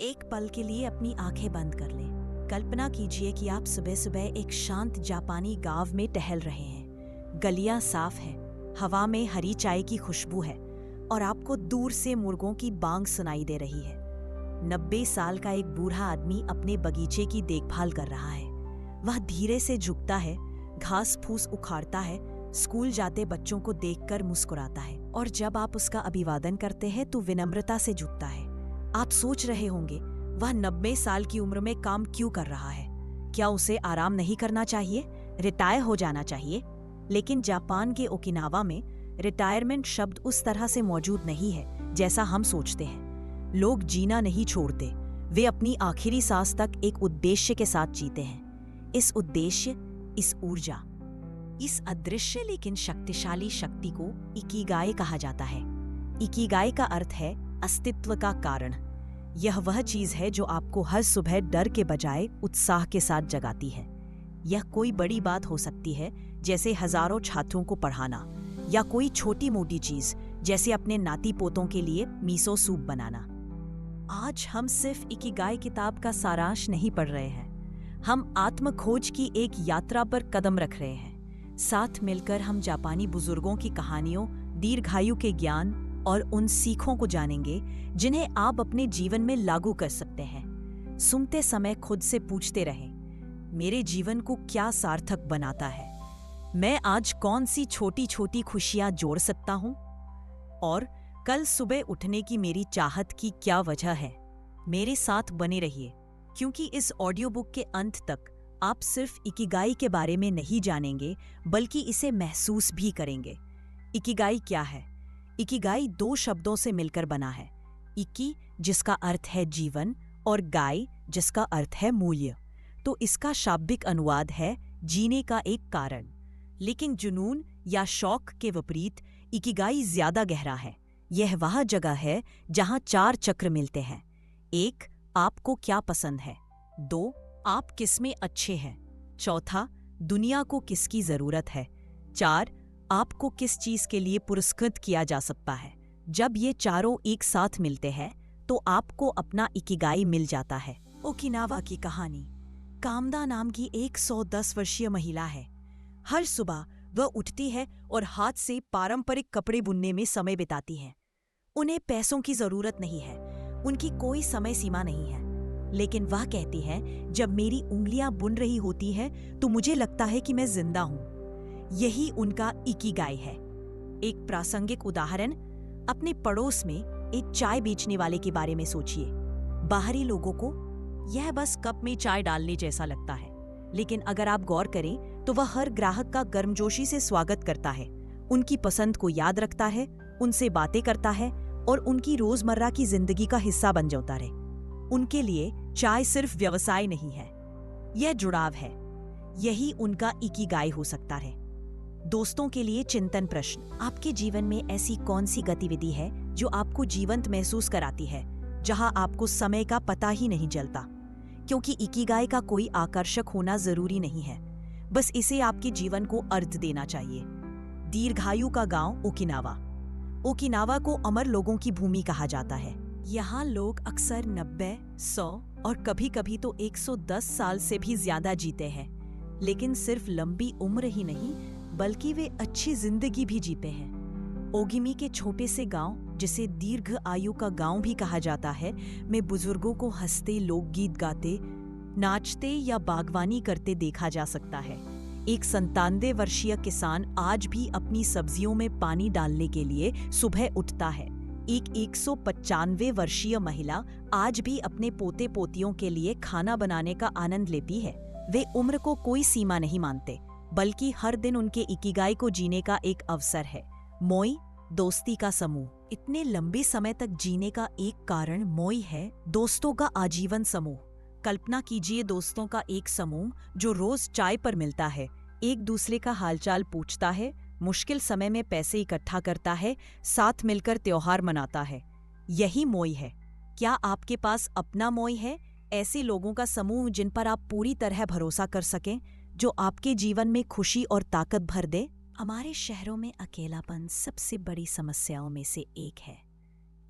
एक पल के लिए अपनी आंखें बंद कर लें। कल्पना कीजिए कि आप सुबह सुबह एक शांत जापानी गांव में टहल रहे हैं। गलियां साफ हैं, हवा में हरी चाय की खुशबू है और आपको दूर से मुर्गों की बांग सुनाई दे रही है। 90 साल का एक बूढ़ा आदमी अपने बगीचे की देखभाल कर रहा है। वह धीरे से झुकता है, घास फूस उखाड़ता है, स्कूल जाते बच्चों को देखकर मुस्कुराता है और जब आप उसका अभिवादन करते हैं तो विनम्रता से झुकता है। आप सोच रहे होंगे, वह 90 साल की उम्र में काम क्यों कर रहा है? क्या उसे आराम नहीं करना चाहिए, रिटायर हो जाना चाहिए? लेकिन जापान के ओकिनावा में रिटायरमेंट शब्द उस तरह से मौजूद नहीं है जैसा हम सोचते हैं। लोग जीना नहीं छोड़ते, वे अपनी आखिरी सांस तक एक उद्देश्य के साथ जीते हैं। इस उद्देश्य, इस ऊर्जा, इस अदृश्य लेकिन शक्तिशाली शक्ति को इकिगाई कहा जाता है। इकिगाई का अर्थ है अस्तित्व का कारण। यह वह चीज है जो आपको हर सुबह डर के बजाय उत्साह के साथ जगाती है। यह कोई बड़ी बात हो सकती है, जैसे हजारों छात्रों को पढ़ाना, या कोई छोटी मोटी चीज जैसे अपने नाती पोतों के लिए मीसो सूप बनाना। आज हम सिर्फ इकिगाई किताब का सारांश नहीं पढ़ रहे हैं, हम आत्म खोज की एक यात्रा पर कदम रख रहे हैं। साथ मिलकर हम जापानी बुजुर्गों की कहानियों, दीर्घायु के ज्ञान और उन सीखों को जानेंगे जिन्हें आप अपने जीवन में लागू कर सकते हैं। सुनते समय खुद से पूछते रहें, मेरे जीवन को क्या सार्थक बनाता है? मैं आज कौन सी छोटी छोटी खुशियां जोड़ सकता हूं? और कल सुबह उठने की मेरी चाहत की क्या वजह है? मेरे साथ बने रहिए, क्योंकि इस ऑडियो बुक के अंत तक आप सिर्फ इकिगाई के बारे में नहीं जानेंगे, बल्कि इसे महसूस भी करेंगे। इकिगाई क्या है? इकिगाई 2 शब्दों से मिलकर बना है। इकी, जिसका अर्थ है जीवन, और गाई, जिसका अर्थ है मूल्य। तो इसका शाब्दिक अनुवाद है जीने का एक कारण। लेकिन जुनून या शौक के विपरीत इकिगाई ज्यादा गहरा है। यह वह जगह है जहां 4 चक्र मिलते हैं। 1, आपको क्या पसंद है। 2, आप किसमें अच्छे हैं। चौथा, दुनिया को किसकी जरूरत है। 4, आपको किस चीज के लिए पुरस्कृत किया जा सकता है। जब ये चारों एक साथ मिलते हैं तो आपको अपना इकिगाई मिल जाता है। ओकिनावा की कहानी। कामदा नाम की 110 वर्षीय महिला है। हर सुबह वह उठती है और हाथ से पारंपरिक कपड़े बुनने में समय बिताती है। उन्हें पैसों की जरूरत नहीं है, उनकी कोई समय सीमा नहीं है। लेकिन वह कहती है, जब मेरी उंगलियां बुन रही होती हैं तो मुझे लगता है कि मैं जिंदा हूं। यही उनका इकिगाई है। एक प्रासंगिक उदाहरण, अपने पड़ोस में एक चाय बेचने वाले के बारे में सोचिए। बाहरी लोगों को यह बस कप में चाय डालने जैसा लगता है, लेकिन अगर आप गौर करें तो वह हर ग्राहक का गर्मजोशी से स्वागत करता है, उनकी पसंद को याद रखता है, उनसे बातें करता है और उनकी रोजमर्रा की जिंदगी का हिस्सा बन जाता है। उनके लिए चाय सिर्फ व्यवसाय नहीं है, यह जुड़ाव है। यही उनका इकिगाई हो सकता है। दोस्तों के लिए चिंतन प्रश्न, आपके जीवन में ऐसी कौन सी गतिविधि है जो आपको जीवंत महसूस कराती है, जहां आपको समय का पता ही नहीं चलता? क्योंकि इकिगाई का कोई आकर्षक होना जरूरी नहीं है, बस इसे आपके जीवन को अर्थ देना चाहिए। दीर्घायु का गांव ओकिनावा। ओकिनावा को अमर लोगों की भूमि कहा जाता है। यहाँ लोग अक्सर 90, 100 और कभी-कभी तो 110 साल से भी ज्यादा जीते हैं। लेकिन सिर्फ लंबी उम्र ही नहीं, बल्कि वे अच्छी जिंदगी भी जीते हैं। ओगिमी के छोटे से गांव, जिसे दीर्घ आयु का गांव भी कहा जाता है, में बुजुर्गों को हंसते, लोकगीत गाते, नाचते या बागवानी करते देखा जा सकता है। एक 97 वर्षीय किसान आज भी अपनी सब्जियों में पानी डालने के लिए सुबह उठता है। एक 195 वर्षीय महिला आज भी अपने पोते पोतियों के लिए खाना बनाने का आनंद लेती है। वे उम्र को कोई सीमा नहीं मानते, बल्कि हर दिन उनके इकिगाई को जीने का एक अवसर है। मोई, दोस्ती का समूह। इतने लंबे समय तक जीने का एक कारण मोई है, दोस्तों का आजीवन समूह। कल्पना कीजिए, दोस्तों का एक समूह जो रोज चाय पर मिलता है, एक दूसरे का हालचाल पूछता है, मुश्किल समय में पैसे इकट्ठा करता है, साथ मिलकर त्योहार मनाता है। यही मोई है। क्या आपके पास अपना मोई है? ऐसे लोगों का समूह जिन पर आप पूरी तरह भरोसा कर सकें, जो आपके जीवन में खुशी और ताकत भर दे। हमारे शहरों में अकेलापन सबसे बड़ी समस्याओं में से एक है।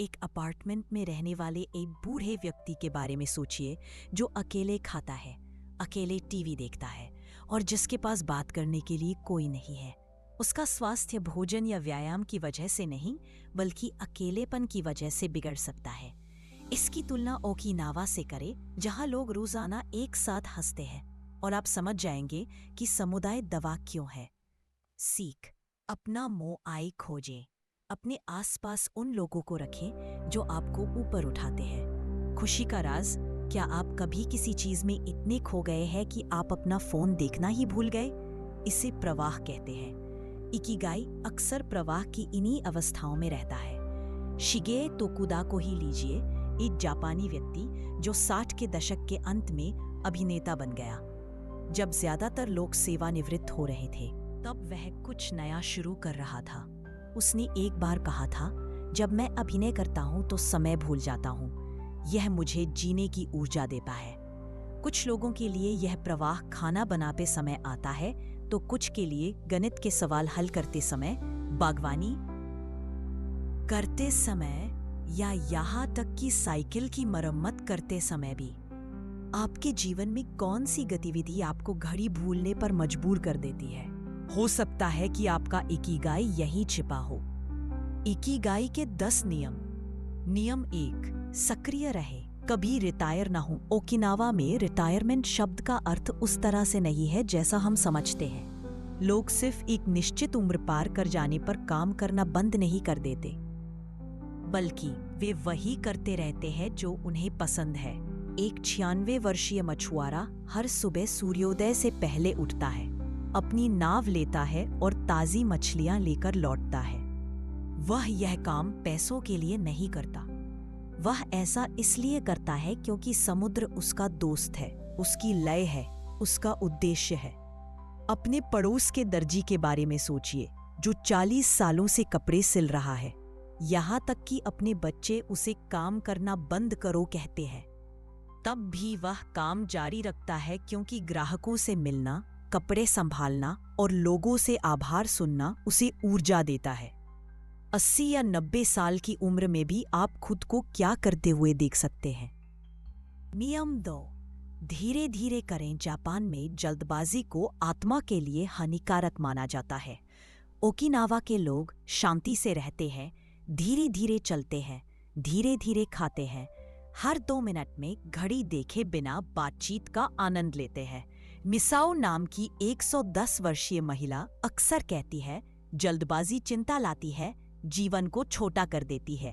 एक अपार्टमेंट में रहने वाले एक बूढ़े व्यक्ति के बारे में सोचिए जो अकेले खाता है, अकेले टीवी देखता है और जिसके पास बात करने के लिए कोई नहीं है। उसका स्वास्थ्य भोजन या व्यायाम की वजह से नहीं, बल्कि अकेलेपन की वजह से बिगड़ सकता है। इसकी तुलना ओकिनावा से करें, जहां लोग रोजाना एक साथ हंसते हैं, और आप समझ जाएंगे कि समुदाय दवा क्यों है। सीख, अपना मोआई खोजें। अपने आसपास उन लोगों को रखें जो आपको ऊपर उठाते हैं। खुशी का राज, क्या आप कभी किसी चीज में इतने खो गए हैं कि आप अपना फोन देखना ही भूल गए? इसे प्रवाह कहते हैं। इकिगाई अक्सर प्रवाह की इन्हीं अवस्थाओं में रहता है। शिगे तोकुदा को ही लीजिए, एक जापानी व्यक्ति जो 60 के दशक के अंत में अभिनेता बन गया। जब ज्यादातर लोग सेवानिवृत्त हो रहे थे, तब वह कुछ नया शुरू कर रहा था। उसने एक बार कहा था, जब मैं अभिनय करता हूं तो समय भूल जाता हूं। यह मुझे जीने की ऊर्जा देता है। कुछ लोगों के लिए यह प्रवाह खाना बनाते समय आता है, तो कुछ के लिए गणित के सवाल हल करते समय, बागवानी करते समय, या यहाँ तक कि साइकिल की मरम्मत करते समय भी। आपके जीवन में कौन सी गतिविधि आपको घड़ी भूलने पर मजबूर कर देती है? हो सकता है कि आपका इकिगाई यही छिपा हो। इकिगाई के 10 नियम। नियम 1, सक्रिय रहे, कभी रिटायर ना हो। ओकिनावा में रिटायरमेंट शब्द का अर्थ उस तरह से नहीं है जैसा हम समझते हैं। लोग सिर्फ एक निश्चित उम्र पार कर जाने पर काम करना बंद नहीं कर देते, बल्कि वे वही करते रहते हैं जो उन्हें पसंद है। एक 96 वर्षीय मछुआरा हर सुबह सूर्योदय से पहले उठता है, अपनी नाव लेता है और ताजी मछलियां लेकर लौटता है। वह यह काम पैसों के लिए नहीं करता। वह ऐसा इसलिए करता है क्योंकि समुद्र उसका दोस्त है, उसकी लय है, उसका उद्देश्य है। अपने पड़ोस के दर्जी के बारे में सोचिए, जो 40 सालों से कपड़े सिल रहा है। यहाँ तक कि अपने बच्चे उसे काम करना बंद करो कहते हैं, तब भी वह काम जारी रखता है, क्योंकि ग्राहकों से मिलना, कपड़े संभालना और लोगों से आभार सुनना उसे ऊर्जा देता है। 80 या 90 साल की उम्र में भी आप खुद को क्या करते हुए देख सकते हैं? नियम 2, धीरे धीरे करें। जापान में जल्दबाजी को आत्मा के लिए हानिकारक माना जाता है। ओकिनावा के लोग शांति से रहते हैं, धीरे धीरे चलते हैं, धीरे धीरे खाते हैं, हर 2 मिनट में घड़ी देखे बिना बातचीत का आनंद लेते हैं। मिसाओ नाम की 110 वर्षीय महिला अक्सर कहती है, जल्दबाजी चिंता लाती है, जीवन को छोटा कर देती है।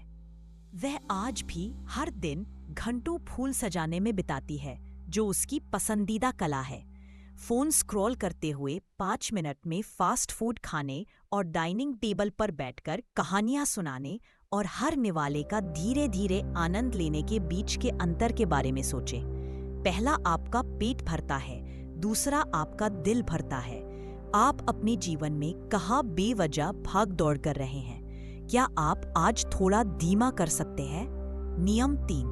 वह आज भी हर दिन घंटों फूल सजाने में बिताती है, जो उसकी पसंदीदा कला है। फोन स्क्रॉल करते हुए 5 मिनट में फास्ट फूड खाने और डाइनिंग टेबल पर बैठकर कहानियां सुनाने और हर निवाले का धीरे धीरे आनंद लेने के बीच के अंतर के बारे में सोचें। पहला आपका पेट भरता है, दूसरा आपका दिल भरता है। आप अपने जीवन में कहाँ बेवजह भाग दौड़ कर रहे हैं? क्या आप आज थोड़ा धीमा कर सकते हैं? नियम 3,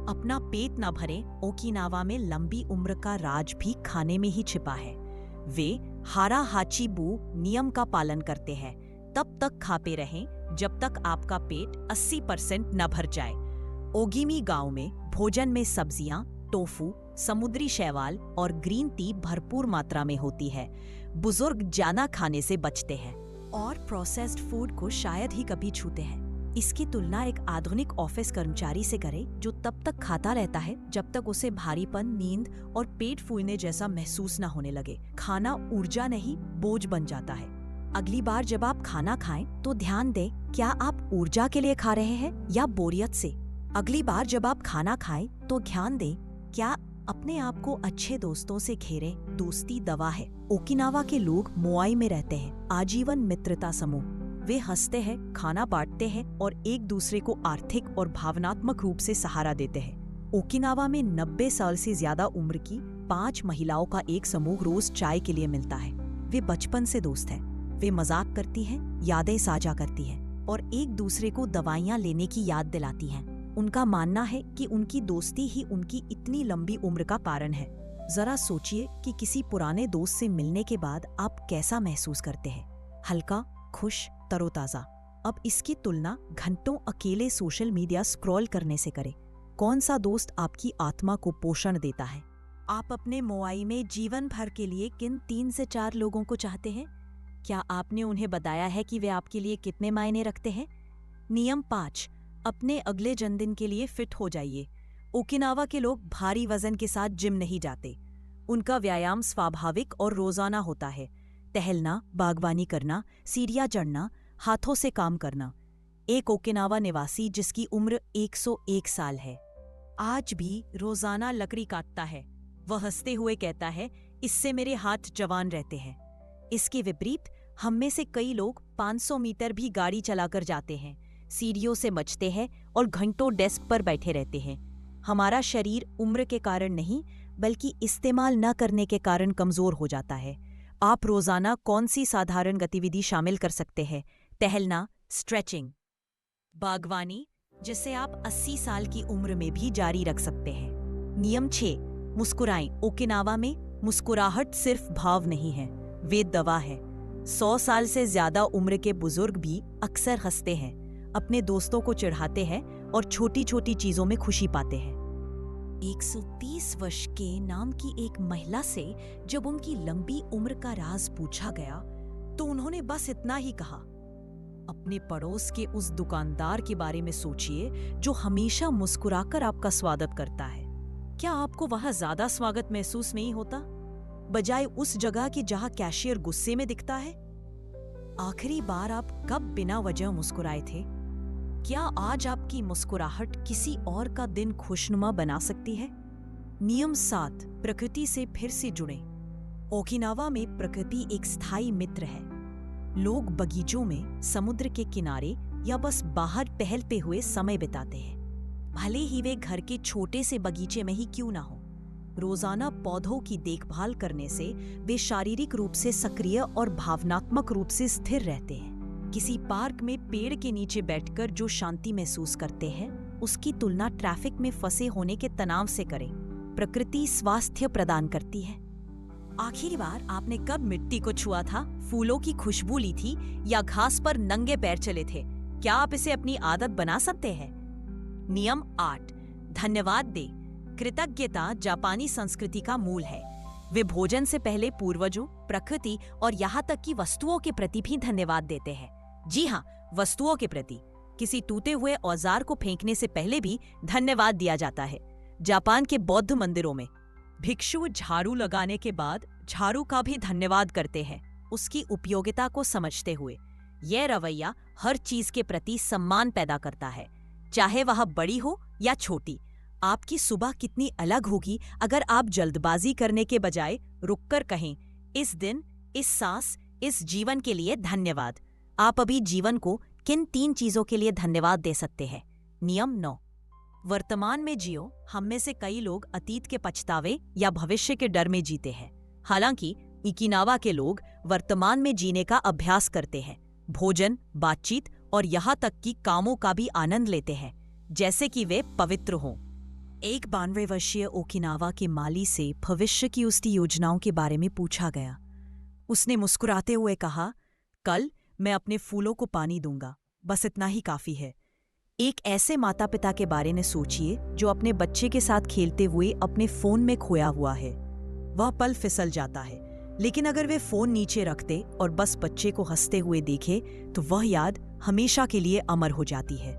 अपना पेट न भरें। ओकिनावा में लंबी उम्र का राज भी खाने में ही छिपा है। वे हारा हाचीबू नियम का पालन करते हैं, तब तक खाते रहें जब तक आपका पेट 80% न भर जाए। ओगिमी गांव में भोजन में सब्जियां, टोफू, समुद्री शैवाल और ग्रीन टी भरपूर मात्रा में होती है। बुजुर्ग ज्यादा खाने से बचते हैं और प्रोसेस्ड फूड को शायद ही कभी छूते हैं। इसकी तुलना एक आधुनिक ऑफिस कर्मचारी से करें, जो तब तक खाता रहता है जब तक उसे भारीपन, नींद और पेट फूलने जैसा महसूस न होने लगे। खाना ऊर्जा नहीं, बोझ बन जाता है। अगली बार जब आप खाना खाएं तो ध्यान दें, क्या आप ऊर्जा के लिए खा रहे हैं या बोरियत से? अगली बार जब आप खाना खाएं तो ध्यान दें, क्या अपने आप को अच्छे दोस्तों से घेरें। दोस्ती दवा है। ओकिनावा के लोग मोआई में रहते हैं, आजीवन मित्रता समूह। वे हंसते हैं, खाना बांटते हैं और एक दूसरे को आर्थिक और भावनात्मक रूप से सहारा देते हैं। ओकिनावा में 90 साल से ज्यादा उम्र की 5 महिलाओं का एक समूह रोज चाय के लिए मिलता है। वे बचपन से दोस्त हैं। वे मजाक करती हैं, यादें साझा करती हैं और एक दूसरे को दवाइयाँ लेने की याद दिलाती हैं। उनका मानना है कि उनकी दोस्ती ही उनकी इतनी लंबी उम्र का कारण है। जरा सोचिए कि किसी पुराने दोस्त से मिलने के बाद आप कैसा महसूस करते हैं? हल्का, खुश, तरोताजा। अब इसकी तुलना घंटों अकेले सोशल मीडिया स्क्रॉल करने से करें। कौन सा दोस्त आपकी आत्मा को पोषण देता है? आप अपने मोबाइल में जीवन भर के लिए किन 3 से 4 लोगों को चाहते हैं? क्या आपने उन्हें बताया है कि वे आपके लिए कितने मायने रखते हैं? नियम 5, अपने अगले जन्मदिन के लिए फिट हो जाइए। ओकिनावा के लोग भारी वजन के साथ जिम नहीं जाते। उनका व्यायाम स्वाभाविक और रोजाना होता है। टहलना, बागवानी करना, सीढ़ियां चढ़ना, हाथों से काम करना। एक ओकिनावा निवासी जिसकी उम्र 101 साल है, आज भी रोजाना लकड़ी काटता है। वह हंसते हुए कहता है, इससे मेरे हाथ जवान रहते हैं। इसके विपरीत हम में से कई लोग 500 मीटर भी गाड़ी चलाकर जाते हैं, सीढ़ियों से मचते हैं और घंटों डेस्क पर बैठे रहते हैं। हमारा शरीर उम्र के कारण नहीं, बल्कि इस्तेमाल न करने के कारण कमजोर हो जाता है। आप रोजाना कौन सी साधारण गतिविधि शामिल कर सकते हैं? टहलना, स्ट्रेचिंग, बागवानी, जिसे आप 80 साल की उम्र में भी जारी रख सकते हैं। नियम 6, मुस्कुराएं। ओकिनावा में मुस्कुराहट सिर्फ भाव नहीं है, वे दवा है। 100 साल से ज्यादा उम्र के बुजुर्ग भी अक्सर हंसते हैं, अपने दोस्तों को चिढ़ाते हैं और छोटी छोटी चीजों में खुशी पाते हैं। 130 वर्ष के नाम की एक महिला से जब उनकी लंबी उम्र का राज पूछा गया तो उन्होंने बस इतना ही कहा, अपने पड़ोस के उस दुकानदार के बारे में सोचिए जो हमेशा मुस्कुराकर आपका स्वागत करता है। क्या आपको वहां ज्यादा स्वागत महसूस नहीं होता, बजाय उस जगह की जहां कैशियर गुस्से में दिखता है? आखिरी बार आप कब बिना वजह मुस्कुराए थे? क्या आज आपकी मुस्कुराहट किसी और का दिन खुशनुमा बना सकती है? नियम 7, प्रकृति से फिर से जुड़ें। ओकिनावा में प्रकृति एक स्थायी मित्र है। लोग बगीचों में, समुद्र के किनारे या बस बाहर टहलते हुए समय बिताते हैं, भले ही वे घर के छोटे से बगीचे में ही क्यों ना हो। रोजाना पौधों की देखभाल करने से वे शारीरिक रूप से सक्रिय और भावनात्मक रूप से स्थिर रहते हैं। किसी पार्क में पेड़ के नीचे बैठकर जो शांति महसूस करते हैं, उसकी तुलना ट्रैफिक में फंसे होने के तनाव से करें। प्रकृति स्वास्थ्य प्रदान करती है। आखिरी बार आपने कब मिट्टी को छुआ था, फूलों की खुशबू ली थी या घास पर नंगे पैर चले थे? क्या आप इसे अपनी आदत बना सकते हैं? नियम 8, धन्यवाद दे। कृतज्ञता जापानी संस्कृति का मूल है। वे भोजन से पहले पूर्वजों, प्रकृति और यहाँ तक कि वस्तुओं के प्रति भी धन्यवाद देते हैं। जी हाँ, वस्तुओं के प्रति। किसी टूटे हुए औजार को फेंकने से पहले भी धन्यवाद दिया जाता है। जापान के बौद्ध मंदिरों में भिक्षु झाड़ू लगाने के बाद झाड़ू का भी धन्यवाद करते हैं, उसकी उपयोगिता को समझते हुए। यह रवैया हर चीज के प्रति सम्मान पैदा करता है, चाहे वह बड़ी हो या छोटी। आपकी सुबह कितनी अलग होगी अगर आप जल्दबाजी करने के बजाय रुककर कहें, इस दिन, इस सांस, इस जीवन के लिए धन्यवाद। आप अभी जीवन को किन 3 चीजों के लिए धन्यवाद दे सकते हैं? नियम 9, वर्तमान में जियो। हम में से कई लोग अतीत के पछतावे या भविष्य के डर में जीते हैं। हालांकि ओकिनावा के लोग वर्तमान में जीने का अभ्यास करते हैं, भोजन, बातचीत और यहाँ तक कि कामों का भी आनंद लेते हैं, जैसे कि वे पवित्र हों। एक 92 वर्षीय ओकिनावा के माली से भविष्य की उसकी योजनाओं के बारे में पूछा गया। उसने मुस्कुराते हुए कहा, कल मैं अपने फूलों को पानी दूंगा, बस इतना ही काफी है। एक ऐसे माता पिता के बारे में सोचिए जो अपने बच्चे के साथ खेलते हुए अपने फोन में खोया हुआ है। वह पल फिसल जाता है, लेकिन अगर वे फोन नीचे रखते और बस बच्चे को हंसते हुए देखे तो वह याद हमेशा के लिए अमर हो जाती है।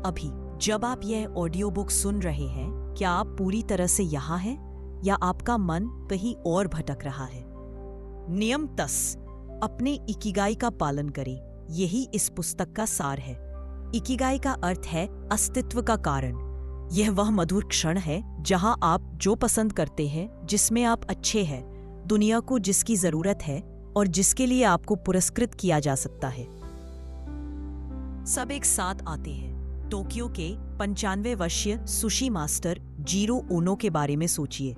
अभी जब आप यह ऑडियो बुक सुन रहे हैं, क्या आप पूरी तरह से यहाँ हैं या आपका मन कहीं और भटक रहा है? नियम 10, अपने इकिगाई का पालन करें। यही इस पुस्तक का सार है। इकिगाई का अर्थ है अस्तित्व का कारण। यह वह मधुर क्षण है जहां आप जो पसंद करते हैं, जिसमें आप अच्छे हैं, दुनिया को जिसकी जरूरत है और जिसके लिए आपको पुरस्कृत किया जा सकता है। सब एक साथ आते हैं। टोक्यो के 95 वर्षीय सुशी मास्टर जीरो ओनो के बारे में सोचिए।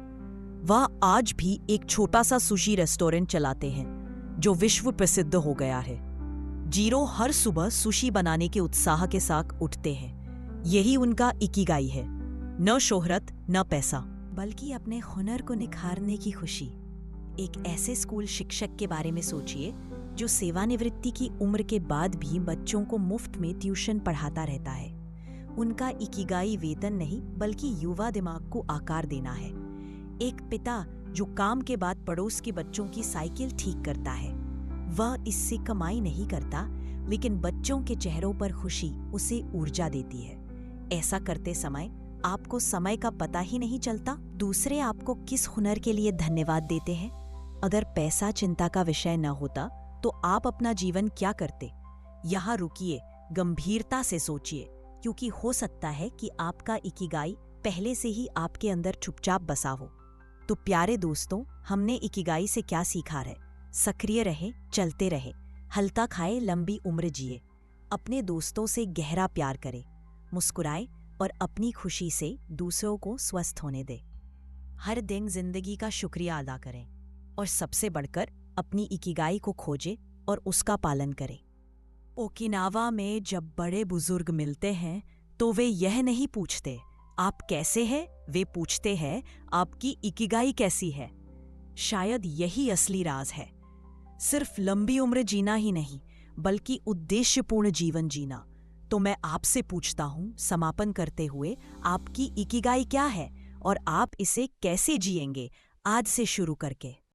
वह आज भी एक छोटा सा सुशी रेस्टोरेंट चलाते हैं जो विश्व प्रसिद्ध हो गया है। जीरो हर सुबह सुशी बनाने के उत्साह के साथ उठते हैं। यही उनका इकिगाई है, न शोहरत न पैसा, बल्कि अपने हुनर को निखारने की खुशी। एक ऐसे स्कूल शिक्षक के बारे में सोचिए जो सेवानिवृत्ति की उम्र के बाद भी बच्चों को मुफ्त में ट्यूशन पढ़ाता रहता है। उनका इकिगाई वेतन नहीं बल्कि युवा दिमाग को आकार देना है। एक पिता जो काम के बाद पड़ोस के बच्चों की साइकिल ठीक करता है, वह इससे कमाई नहीं करता, लेकिन बच्चों के चेहरों पर खुशी उसे ऊर्जा देती है। ऐसा करते समय आपको समय का पता ही नहीं चलता। दूसरे आपको किस हुनर के लिए धन्यवाद देते हैं? अगर पैसा चिंता का विषय न होता तो आप अपना जीवन क्या करते? यहाँ रुकिए, गंभीरता से सोचिए, क्योंकि हो सकता है कि आपका इकिगाई पहले से ही आपके अंदर चुपचाप बसा हो। तो प्यारे दोस्तों, हमने इकिगाई से क्या सीखा है? सक्रिय रहे, चलते रहे, हल्का खाए, लंबी उम्र जिए, अपने दोस्तों से गहरा प्यार करें, मुस्कुराए और अपनी खुशी से दूसरों को स्वस्थ होने दे। हर दिन जिंदगी का शुक्रिया अदा करें और सबसे बढ़कर अपनी इकिगाई को खोजें और उसका पालन करें। ओकिनावा में जब बड़े बुजुर्ग मिलते हैं तो वे यह नहीं पूछते आप कैसे हैं, वे पूछते हैं आपकी इकिगाई कैसी है। शायद यही असली राज है, सिर्फ लंबी उम्र जीना ही नहीं बल्कि उद्देश्यपूर्ण जीवन जीना। तो मैं आपसे पूछता हूं, समापन करते हुए, आपकी इकिगाई क्या है और आप इसे कैसे जिएंगे आज से शुरू करके?